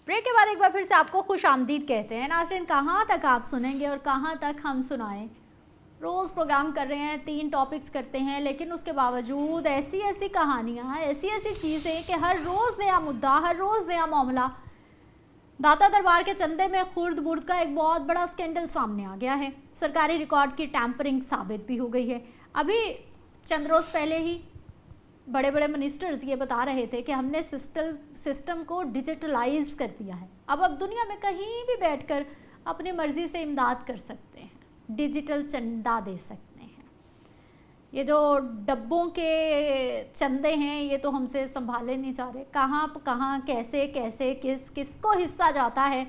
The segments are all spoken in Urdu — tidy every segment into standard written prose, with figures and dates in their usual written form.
بریک کے بعد ایک بار پھر سے آپ کو خوش آمدید کہتے ہیں. ناظرین, کہاں تک آپ سنیں گے اور کہاں تک ہم سنائیں. روز پروگرام کر رہے ہیں, 3 ٹاپکس کرتے ہیں, لیکن اس کے باوجود ایسی ایسی کہانیاں, ایسی ایسی چیزیں کہ ہر روز نیا مدعا, ہر روز نیا معاملہ. داتا دربار کے چندے میں خرد برد کا ایک بہت بڑا سکینڈل سامنے آ گیا ہے. سرکاری ریکارڈ کی ٹیمپرنگ ثابت بھی ہو گئی ہے. ابھی چند روز پہلے ہی بڑے بڑے منسٹرز یہ بتا رہے تھے کہ ہم نے سسٹم کو ڈیجیٹلائز کر دیا ہے. اب دنیا میں کہیں بھی بیٹھ کر اپنی مرضی سے امداد کر سکتے ہیں, ڈیجیٹل چندہ دے سکتے ہیں. یہ جو ڈبوں کے چندے ہیں یہ تو ہم سے سنبھالے نہیں جا رہے. کہاں کیسے کس کو حصہ جاتا ہے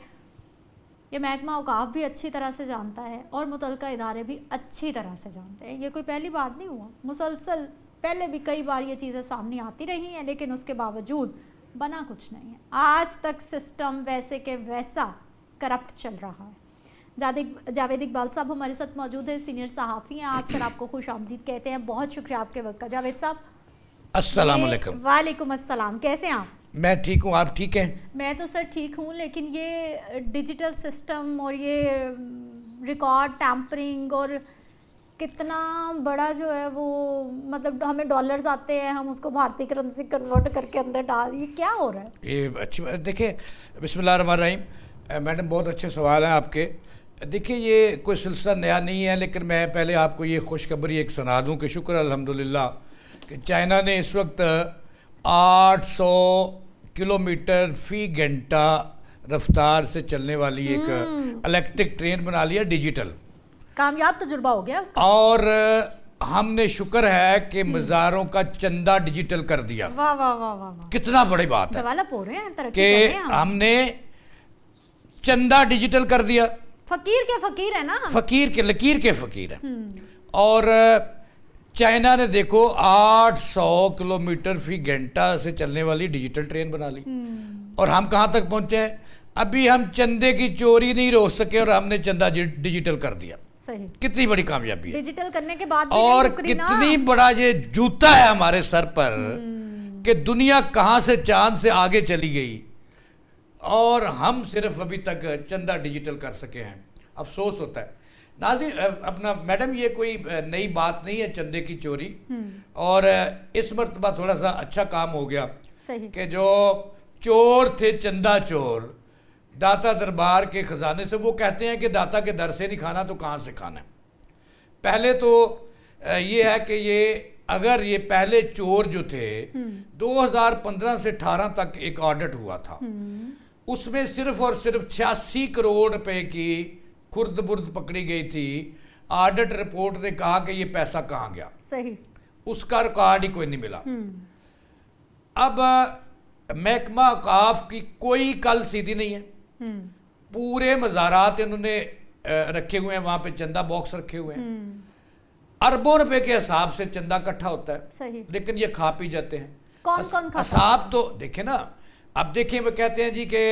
یہ محکمہ اوقاف بھی اچھی طرح سے جانتا ہے اور متعلقہ ادارے بھی اچھی طرح سے جانتے ہیں. یہ کوئی پہلی بار نہیں ہوا, مسلسل پہلے بھی کئی بار یہ چیزیں سامنے آتی رہی ہیں, لیکن اس کے باوجود بنا کچھ نہیں ہے. آج تک سسٹم ویسے کہ ویسا کرپٹ چل رہا ہے. جاوید اقبال صاحب ہمارے ساتھ موجود ہیں, سینئر صحافی ہیں. آپ سر آپ کو خوش آمدید کہتے ہیں. بہت شکریہ آپ کے وقت کا. جاوید صاحب السلام علیکم. وعلیکم السلام. کیسے ہیں آپ؟ میں ٹھیک ہوں, آپ ٹھیک ہیں؟ میں تو سر ٹھیک ہوں, لیکن یہ ڈیجیٹل سسٹم اور یہ ریکارڈ ٹیمپرنگ اور کتنا بڑا جو ہے وہ, مطلب ہمیں ڈالرز آتے ہیں, ہم اس کو بھارتی کرنسی کنورٹ کر کے اندر ڈال, یہ کیا ہو رہا ہے؟ یہ اچھی بات. دیکھیں, بسم اللہ الرحمن الرحیم. میڈم بہت اچھے سوال ہیں آپ کے. دیکھیں, یہ کوئی سلسلہ نیا نہیں ہے, لیکن میں پہلے آپ کو یہ خوشخبری ایک سنا دوں کہ شکر الحمدللہ کہ چائنا نے اس وقت 800 کلومیٹر فی گھنٹہ رفتار سے چلنے والی ایک الیکٹرک ٹرین بنا لیا, ڈیجیٹل. کامیاب تجربہ ہو گیا اس کا. اور ہم نے شکر ہے کہ مزاروں کا چندہ ڈیجیٹل کر دیا. واہ واہ واہ واہ, کتنا بڑی بات ہے ڈیولپ ہو رہے ہیں, ترقی کہ کر رہے ہیں. ہم نے چندہ ڈیجیٹل کر دیا. فقیر کے فقیر ہے نا, فقیر کے لکیر کے فقیر ہیں. اور چائنا نے دیکھو 800 کلومیٹر فی گھنٹہ سے چلنے والی ڈیجیٹل ٹرین بنا لی. اور ہم کہاں تک پہنچے ہیں؟ ابھی ہم چندے کی چوری نہیں روک سکے اور ہم نے چندہ ڈیجیٹل کر دیا. صحیح, کتنی بڑی کامیابی ہے. ڈیجیٹل کرنے کے بعد اور کتنی بڑا یہ جوتا ہے ہمارے سر پر کہ دنیا کہاں سے چاند سے آگے چلی گئی اور ہم صرف ابھی تک چندہ ڈیجیٹل کر سکے ہیں. افسوس ہوتا ہے. ناظرین, اپنا میڈم یہ کوئی نئی بات نہیں ہے چندے کی چوری, اور اس مرتبہ تھوڑا سا اچھا کام ہو گیا کہ جو چور تھے, چندہ چور, داتا دربار کے خزانے سے, وہ کہتے ہیں کہ داتا کے در سے نہیں کھانا تو کہاں سے کھانا ہے. پہلے تو یہ ہے کہ یہ اگر یہ پہلے چور جو تھے 2015 سے 18 تک ایک آڈٹ ہوا تھا, اس میں صرف اور صرف 86 کروڑ روپے کی خرد برد پکڑی گئی تھی. آڈٹ رپورٹ نے کہا کہ یہ پیسہ کہاں گیا, صحیح, اس کا ریکارڈ ہی کوئی نہیں ملا. اب محکمہ اوقاف کی کوئی کل سیدھی نہیں ہے. پورے مزارات انہوں نے رکھے ہوئے ہیں, وہاں پہ چندہ باکس رکھے ہوئے ہیں, اربوں روپے کے حساب سے چندہ اکٹھا ہوتا ہے, لیکن یہ کھا پی جاتے ہیں. کون حساب تو دیکھیں نا. اب دیکھیں, وہ کہتے ہیں جی کہ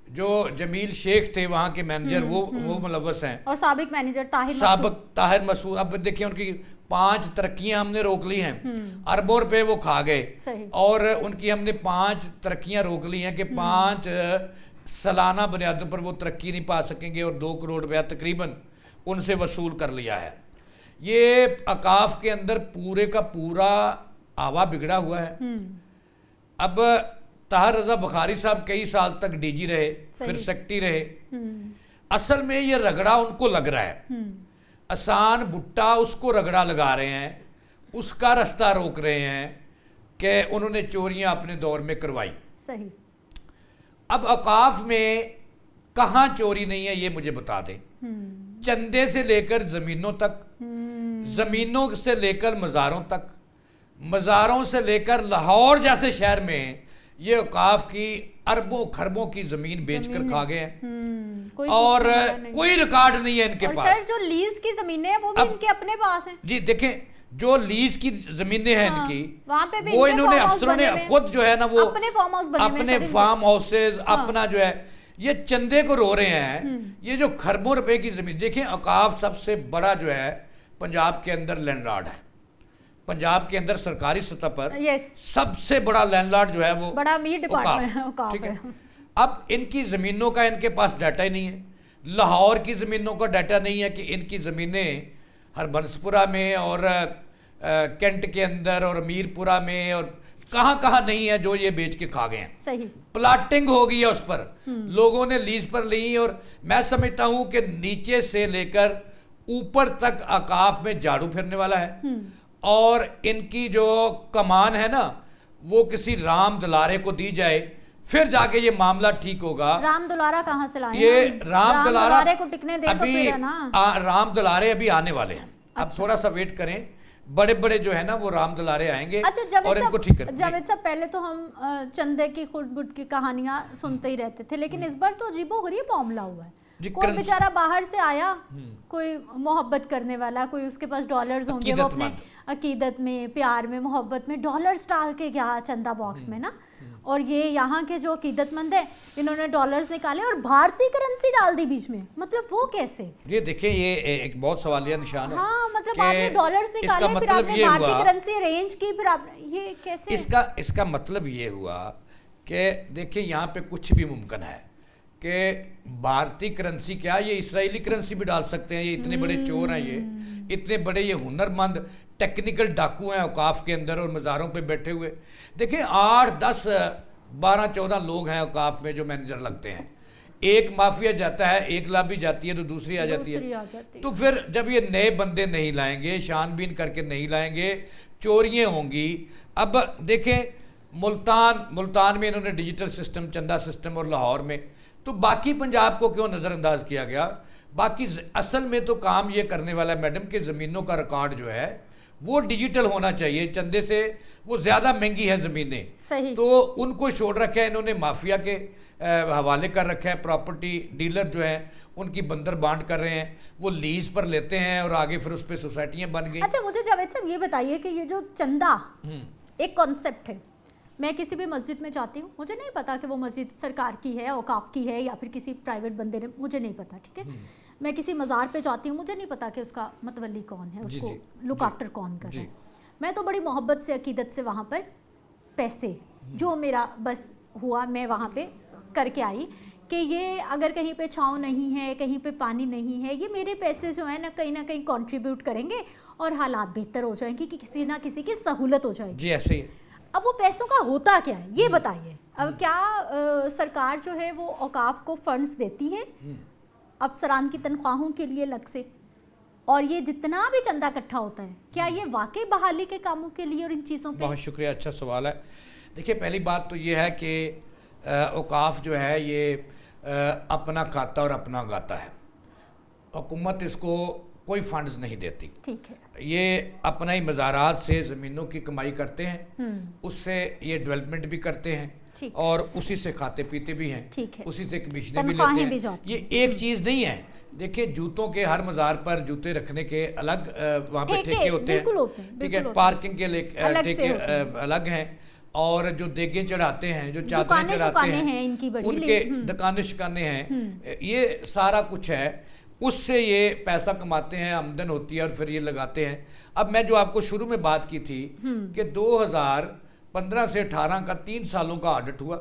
جو جمیل شیخ تھے وہاں کے مینیجر, وہ ملوث ہیں, اور سابق مینیجر طاہر مسعود. اب دیکھیں ان کی 5 ترقیاں ہم نے روک لی ہیں, اربوں روپے وہ کھا گئے, اور ان کی ہم نے 5 ترقیاں روک لی ہیں کہ 5 سالانہ بنیادوں پر وہ ترقی نہیں پا سکیں گے, اور 2 کروڑ روپیہ تقریباً ان سے وصول کر لیا ہے. یہ اوقاف کے اندر پورے کا پورا آوا بگڑا ہوا ہے. اب طاہر رضا بخاری صاحب کئی سال تک ڈی جی رہے, پھر سیکٹری رہے. اصل میں یہ رگڑا ان کو لگ رہا ہے, آسان بھٹا اس کو رگڑا لگا رہے ہیں, اس کا رستہ روک رہے ہیں کہ انہوں نے چوریاں اپنے دور میں کروائی. صحیح. اب اوقاف میں کہاں چوری نہیں ہے یہ مجھے بتا دیں. چندے سے لے کر زمینوں تک, زمینوں سے لے کر مزاروں تک, مزاروں سے لے کر لاہور جیسے شہر میں یہ اوقاف کی اربوں خربوں کی زمین بیچ کر کھا گئے ہیں, اور کوئی ریکارڈ نہیں ہے ان کے پاس. اور سر جو لیز کی زمینیں ہیں وہ بھی ان کے اپنے پاس ہیں. جی دیکھیں, جو لیز کی زمینیں ہیں ان کی, وہ انہوں نے افسروں نے خود جو ہے نا وہ اپنے فارم ہاؤسز اپنا جو ہے یہ چندے کو رو رہے ہیں. یہ جو خربوں روپے کی زمین, دیکھیں اوقاف سب سے بڑا جو ہے پنجاب کے اندر لینڈ لارڈ ہے. پنجاب کے اندر سرکاری سطح پر سب سے بڑا لینڈ لارڈ جو ہے وہ بڑا امیر ڈپارٹمنٹ ہے. اب ان کی زمینوں کا ان کے پاس ڈیٹا ہی نہیں ہے. لاہور کی زمینوں کا ڈیٹا نہیں ہے کہ ان کی زمینیں ہربنسپورہ میں اور کینٹ کے اندر اور میرپورہ میں اور کہاں کہاں نہیں ہے جو یہ بیچ کے کھا گئے ہیں. صحیح پلاٹنگ ہو گئی ہے اس پر, لوگوں نے لیز پر لی, اور میں سمجھتا ہوں کہ نیچے سے لے کر اوپر تک اوقاف میں جھاڑو پھرنے والا ہے, اور ان کی جو کمان ہے نا وہ کسی رام دلارے کو دی جائے, پھر جا کے یہ معاملہ ٹھیک ہوگا. رام دلارا کہاں سے لائیں؟ یہ رام دلارے کو ٹکنے دے تو ابھی پھر ہے نا. رام دلارے ابھی آنے والے ہیں, اب تھوڑا سا ویٹ کریں, بڑے بڑے جو ہے نا وہ رام دلارے آئیں گے اور ان کو ٹھیک کریں. جاوید صاحب پہلے تو ہم چندے کی خود بٹ کی کہانیاں سنتے ہی رہتے تھے, لیکن اس بار تو عجیب و غریب معاملہ ہوا ہے. کوئی بیچارہ باہر سے آیا, کوئی محبت کرنے والا, کوئی اس کے پاس ڈالرز ہوں گے, وہ اپنے عقیدت میں پیار میں محبت میں ڈالرز ڈال کے گیا چندہ باکس میں نا, اور یہ یہاں کے جو عقیدت مند ہیں انہوں نے ڈالرز نکالے اور بھارتی کرنسی ڈال دی بیچ میں. مطلب وہ کیسے؟ یہ دیکھیں یہ ایک بہت سوالیہ نشان ہے. ہاں مطلب آپ نے ڈالرز نکالے, پھر آپ نے بھارتی کرنسی ارینج کی, پھر آپ یہ کیسے؟ اس کا مطلب یہ ہوا کہ دیکھیں یہاں پہ کچھ بھی ممکن ہے کہ بھارتی کرنسی کیا, یہ اسرائیلی کرنسی بھی ڈال سکتے ہیں. یہ اتنے بڑے چور ہیں, یہ اتنے بڑے یہ ہنرمند ٹیکنیکل ڈاکو ہیں اوقاف کے اندر اور مزاروں پہ بیٹھے ہوئے. دیکھیں 8 10 12 14 لوگ ہیں اوقاف میں جو مینیجر لگتے ہیں. ایک مافیا جاتا ہے, ایک لابی جاتی ہے تو دوسری آ جاتی ہے. تو پھر جب یہ نئے بندے نہیں لائیں گے, چھان بین کر کے نہیں لائیں گے, چوریاں ہوں گی. اب دیکھیں ملتان میں انہوں نے ڈیجیٹل سسٹم, چندہ سسٹم, اور لاہور میں, تو باقی پنجاب کو کیوں نظر انداز کیا گیا؟ باقی اصل میں تو کام یہ کرنے والا ہے میڈم کہ زمینوں کا ریکارڈ جو ہے وہ ڈیجیٹل ہونا چاہیے. چندے سے وہ زیادہ مہنگی ہے زمینیں, تو ان کو چھوڑ رکھا ہے انہوں نے, مافیا کے حوالے کر رکھا ہے. پراپرٹی ڈیلر جو ہیں ان کی بندر بانٹ کر رہے ہیں, وہ لیز پر لیتے ہیں اور آگے پھر اس پہ سوسائٹیاں بن گئی. اچھا مجھے جاوید صاحب یہ بتائیے کہ یہ جو چندہ ایک کانسیپٹ ہے, میں کسی بھی مسجد میں جاتی ہوں, مجھے نہیں پتا کہ وہ مسجد سرکار کی ہے, اوقاف کی ہے, یا پھر کسی پرائیویٹ بندے نے, مجھے نہیں پتا, ٹھیک ہے. میں کسی مزار پہ جاتی ہوں, مجھے نہیں پتا کہ اس کا متولی کون ہے, اس کو لک آفٹر کون کر رہا ہے. میں تو بڑی محبت سے عقیدت سے وہاں پر پیسے جو میرا بس ہوا میں وہاں پہ کر کے آئی کہ یہ اگر کہیں پہ چھاؤں نہیں ہے, کہیں پہ پانی نہیں ہے, یہ میرے پیسے جو ہیں نا کہیں کنٹریبیوٹ کریں گے اور حالات بہتر ہو جائیں گے, کہ کسی نہ کسی کی سہولت ہو جائے گی. جی ایسے ہی. اب وہ پیسوں کا ہوتا کیا ہے یہ بتائیے. اب کیا سرکار جو ہے وہ اوقاف کو فنڈز دیتی ہے افسران کی تنخواہوں کے لیے الگ سے, اور یہ جتنا بھی چندہ اکٹھا ہوتا ہے کیا یہ واقعی بحالی کے کاموں کے لیے اور ان چیزوں پہ؟ بہت شکریہ, اچھا سوال ہے. دیکھیے پہلی بات تو یہ ہے کہ اوقاف جو ہے یہ اپنا کھاتا اور اپنا گاتا ہے. حکومت اس کو کوئی فنڈز نہیں دیتی. ٹھیک ہے. یہ اپنا ہی مزارات سے زمینوں کی کمائی کرتے ہیں, اس سے یہ ڈیولپمنٹ بھی کرتے ہیں, اور اسی سے کھاتے پیتے بھی ہیں, اسی سے کمیشنیں بھی لیتے ہیں. یہ ایک چیز نہیں ہے. دیکھیں جوتوں کے ہر مزار پر جوتے رکھنے کے الگ وہاں پہ ٹھیکے ہوتے ہیں, ٹھیک ہے, پارکنگ کے ٹھیکے الگ ہیں, اور جو دیگیں چڑھاتے ہیں, جو چادریں چڑھاتے ہیں, ان کے دکانیں شکانے ہیں, یہ سارا کچھ ہے. اس سے یہ پیسہ کماتے ہیں, آمدن ہوتی ہے, اور پھر یہ لگاتے ہیں. اب میں جو آپ کو شروع میں بات کی تھی کہ 2015 سے 18 کا 3 سالوں کا آڈٹ ہوا,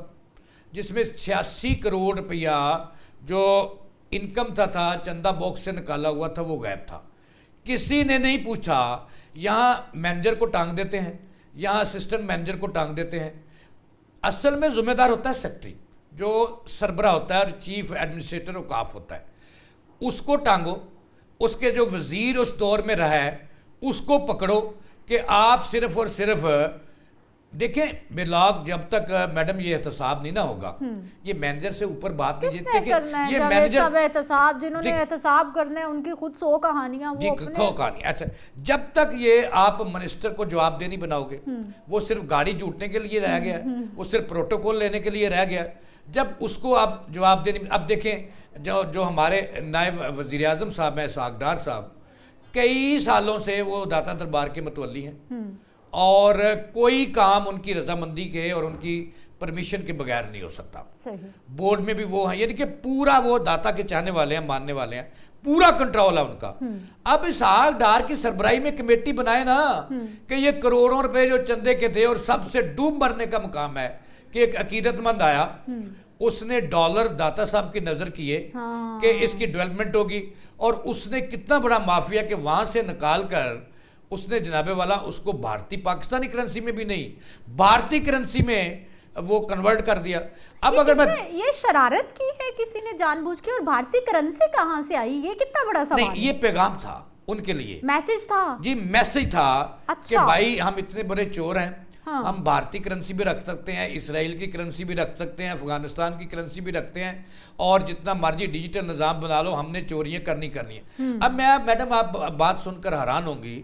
جس میں 86 کروڑ روپیہ جو انکم تھا چندہ باکس سے نکالا ہوا تھا وہ غائب تھا. کسی نے نہیں پوچھا. یہاں مینیجر کو ٹانگ دیتے ہیں, یہاں اسسٹنٹ مینیجر کو ٹانگ دیتے ہیں. اصل میں ذمہ دار ہوتا ہے سیکٹری, جو سربراہ ہوتا ہے اور چیف ایڈمنسٹریٹر اوقاف ہوتا ہے, اس کو ٹانگو. اس کے جو وزیر اس دور میں رہا ہے اس کو پکڑو کہ آپ صرف اور صرف دیکھیں بلاگ جب تک میڈم یہ احتساب نہیں نہ ہوگا, یہ مینیجر سے اوپر بات نہیں جیتے کہ یہ مینیجر احتساب جنہوں نے احتساب کرنا ہے ان کی خود 100 کہانیاں, جی 100 کہانی ایسا. جب تک یہ آپ منسٹر کو جواب دے نہیں بناؤ گے, وہ صرف گاڑی جوٹنے کے لیے رہ گیا, وہ صرف پروٹوکول لینے کے لیے رہ گیا. جب اس کو آپ جواب دے نہیں, اب دیکھیں جو ہمارے نائب وزیر اعظم صاحب ہیں اسحاق ڈار صاحب, کئی سالوں سے وہ داتا دربار کے متولی ہیں, اور کوئی کام ان کی رضامندی کے اور ان کی پرمیشن کے بغیر نہیں ہو سکتا. بورڈ میں بھی وہ ہیں, یعنی کہ پورا وہ داتا کے چاہنے والے ہیں, ماننے والے ہیں, پورا کنٹرول ہے ان کا. اب اسحاق ڈار کی سربراہی میں کمیٹی بنائے نا کہ یہ کروڑوں روپے جو چندے کے تھے, اور سب سے ڈوب مرنے کا مقام ہے کہ ایک عقیدت مند آیا, اس نے ڈالر داتا صاحب کی نظر کیے کہ اس کی ڈیولپمنٹ ہوگی، اور اس نے کتنا بڑا مافیا کہ وہاں سے نکال کر اس نے جناب والا اس کو بھارتی پاکستانی کرنسی میں بھی نہیں، بھارتی کرنسی میں وہ کنورٹ کر دیا۔ اب اگر میں یہ شرارت کی ہے کسی نے جان بوجھ کے، اور بھارتی کرنسی کہاں سے آئی، یہ کتنا بڑا سوال ہے۔ نہیں، یہ پیغام تھا ان کے لیے، میسج تھا جی میسج تھا کہ بھائی ہم اتنے بڑے چور ہیں، ہم بھارتی کرنسی بھی رکھ سکتے ہیں، اسرائیل کی کرنسی بھی رکھ سکتے ہیں، افغانستان کی کرنسی بھی رکھتے ہیں، اور جتنا مرضی ڈیجیٹل نظام بنا لو، ہم نے چوریاں کرنی ہیں۔ اب میں میڈم آپ بات سن کر حیران ہوں گی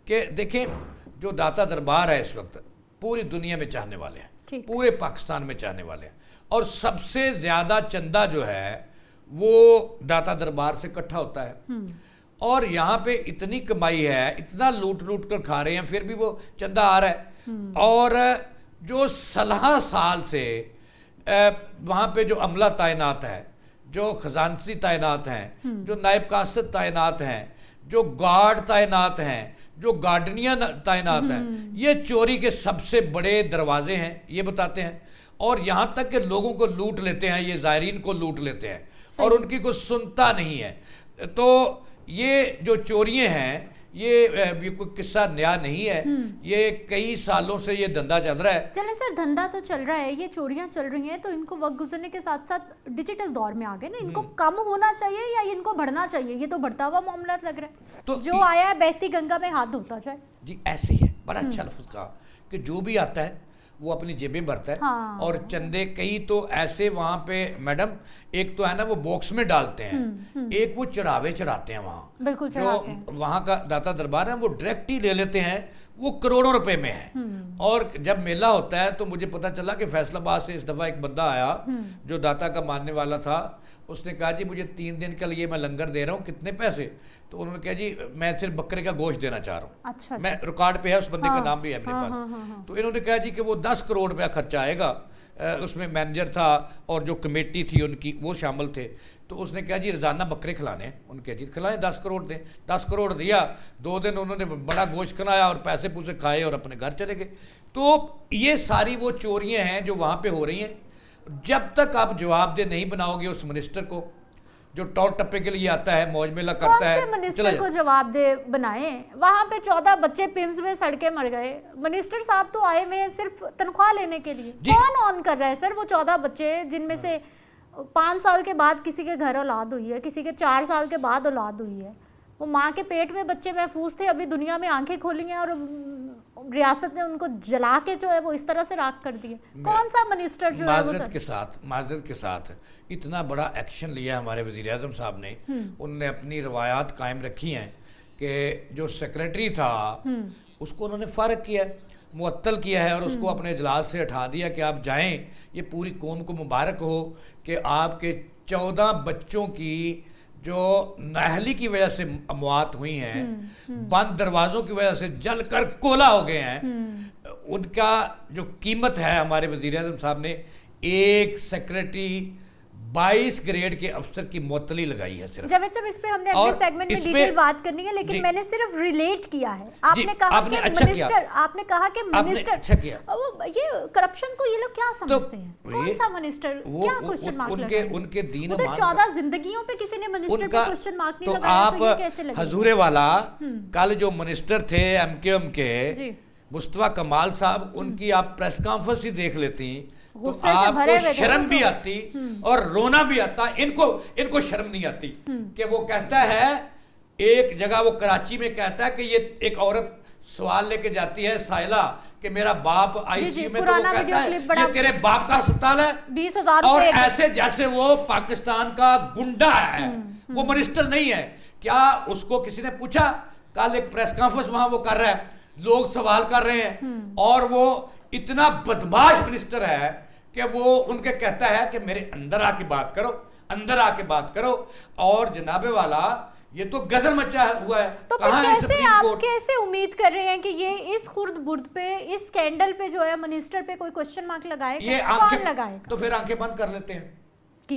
کہ دیکھیں جو داتا دربار ہے اس وقت پوری دنیا میں چاہنے والے ہیں، پورے پاکستان میں چاہنے والے ہیں، اور سب سے زیادہ چندہ جو ہے وہ داتا دربار سے اکٹھا ہوتا ہے، اور یہاں پہ اتنی کمائی ہے، اتنا لوٹ لوٹ کر کھا رہے ہیں، پھر بھی وہ چندہ آ رہا ہے۔ اور جو 16 سال سے وہاں پہ جو عملہ تعینات ہے، جو خزانسی تعینات ہیں، جو نائب قاصد تعینات ہیں، جو گارڈ تعینات ہیں، جو گارڈنیاں تعینات ہیں، یہ چوری کے سب سے بڑے دروازے ہیں، یہ بتاتے ہیں، اور یہاں تک کہ لوگوں کو لوٹ لیتے ہیں، یہ زائرین کو لوٹ لیتے ہیں، اور ان کی کوئی سنتا نہیں ہے۔ تو یہ جو چوریاں ہیں یہ کوئی قصہ نیا نہیں ہے، یہ کئی سالوں سے یہ دھندا چل رہا ہے۔ چلیں سر، دھندا تو چل رہا ہے، یہ چوریاں چل رہی ہیں، تو ان کو وقت گزرنے کے ساتھ ساتھ ڈیجیٹل دور میں آ گئے نا، ان کو کم ہونا چاہیے یا ان کو بڑھنا چاہیے؟ یہ تو بڑھتا ہوا معاملات لگ رہا ہے، تو جو آیا ہے بہتی گنگا میں ہاتھ دھوتا جائے۔ جی ایسے ہی ہے، بڑا اچھا لفظ کہا کہ جو بھی آتا ہے وہ اپنی جیبیں بھرتا ہے، اور چندے کئی تو ایسے وہاں پہ میڈم ایک تو ہے نا وہ باکس میں ڈالتے ہیں، ایک وہ چڑھاوے چڑھاتے ہیں وہاں، بالکل جو وہاں کا داتا دربار ہے وہ ڈائریکٹ ہی لے لیتے ہیں، وہ کروڑوں روپے میں ہے۔ اور جب میلہ ہوتا ہے تو مجھے پتا چلا کہ فیصل آباد سے اس دفعہ ایک بندہ آیا جو داتا کا ماننے والا تھا، اس نے کہا جی مجھے 3 دن کے لیے میں لنگر دے رہا ہوں، کتنے پیسے؟ تو انہوں نے کہا جی میں صرف بکرے کا گوشت دینا چاہ رہا ہوں۔ اچھا، میں ریکارڈ پہ ہے، اس بندے کا نام بھی ہے میرے پاس۔ تو انہوں نے کہا جی کہ وہ 10 کروڑ روپیہ خرچہ آئے گا، اس میں مینیجر تھا اور جو کمیٹی تھی ان کی وہ شامل تھے۔ تو اس نے کہا جی روزانہ بکرے کھلانے ہیں، ان کے جی کھلائیں، 10 کروڑ دیں۔ 10 کروڑ دیا، 2 دن انہوں نے بڑا گوشت کھلایا اور پیسے پوسے کھائے اور اپنے گھر چلے گئے۔ تو یہ ساری وہ چوریاں ہیں جو وہاں پہ ہو رہی ہیں۔ جب تک آپ جواب دہ نہیں بناؤ گے اس منسٹر کو جو ٹور ٹپے کے لیے آتا ہے، موج میلہ کرتا ہے، کون سے منسٹر کو جواب دے بنائیں؟ وہاں پہ 14 بچے پیمز میں سڑکے مر گئے، منسٹر صاحب تو آئے ہوئے ہیں صرف تنخواہ لینے کے لیے۔ کون آن کر رہا ہے سر وہ 14 بچے جن میں سے 5 سال کے بعد کسی کے گھر اولاد ہوئی ہے، کسی کے 4 سال کے بعد اولاد ہوئی ہے؟ وہ ماں کے پیٹ میں بچے محفوظ تھے، ابھی دنیا میں آنکھیں کھولی ہیں اور ریاست نے ان کو جلا کے جو ہے وہ اس طرح سے راکھ کر دیے۔ کون سا منسٹر جو ہے وہ معذرت کے ساتھ اتنا بڑا ایکشن لیا ہمارے وزیر اعظم صاحب نے، انہوں نے اپنی روایات قائم رکھی ہیں کہ جو سیکریٹری تھا اس کو انہوں نے فارغ کیا، معطل کیا ہے، اور اس کو اپنے اجلاس سے ہٹا دیا کہ آپ جائیں، یہ پوری قوم کو مبارک ہو کہ آپ کے 14 بچوں کی جو نااہلی کی وجہ سے اموات ہوئی ہیں، بند دروازوں کی وجہ سے جل کر کولا ہو گئے ہیں، ان کا جو قیمت ہے ہمارے وزیر اعظم صاحب نے ایک سیکریٹری 22 گریڈ کے افسر کی معطلی لگائی ہے صرف۔ جاوید صاحب اس پہ ہم نے اگلے سیگمنٹ میں ڈیٹیل بات کرنی ہے، لیکن میں نے صرف ریلیٹ کیا ہے۔ آپ نے کہا کہ منسٹر، آپ نے کہا کہ منسٹر، یہ کرپشن کو یہ لوگ کیا سمجھتے ہیں؟ کون سا منسٹر؟ کیا کوسچن مارک لگا ہے؟ ان کے دین تو 14 زندگیوں پہ کسی نے منسٹر پہ کوسچن مارک نہیں لگایا، تو یہ کیسے لگے؟ حضور والا کل جو منسٹر تھے ایم کے مصطفیٰ کمال صاحب، ان کی آپ پریس کانفرنس ہی دیکھ لیتی تو آپ کو شرم بھی آتی اور رونا بھی آتا۔ ان کو شرم نہیں آتی کہ وہ کہتا ہے، ایک جگہ وہ کراچی میں کہتا ہے کہ یہ ایک عورت سوال لے کے جاتی ہے سائلہ کہ میرا باپ آئی سی یو میں، تو وہ کہتا ہے یہ تیرے باپ کا ہسپتال ہے، 20,000 اور ایسے جیسے وہ پاکستان کا گنڈا ہے، وہ منسٹر نہیں ہے۔ کیا اس کو کسی نے پوچھا؟ کل ایک پریس کانفرنس وہاں وہ کر رہا ہے، لوگ سوال کر رہے ہیں، اور وہ اتنا بدماش منسٹر ہے کہ وہ ان کے کہتا ہے کہ میرے اندر آ کے بات کرو، اندر آ کے بات کرو۔ اور جناب والا یہ تو گدر مچا ہوا ہے۔ تو کیسے آپ کیسے امید کر رہے ہیں کہ یہ اس خرد برد پہ، اس سکینڈل پہ جو ہے منسٹر پہ کوئی کوسچن مارک لگائے گا؟ کون لگائے گا؟ تو پھر آنکھیں بند کر لیتے ہیں۔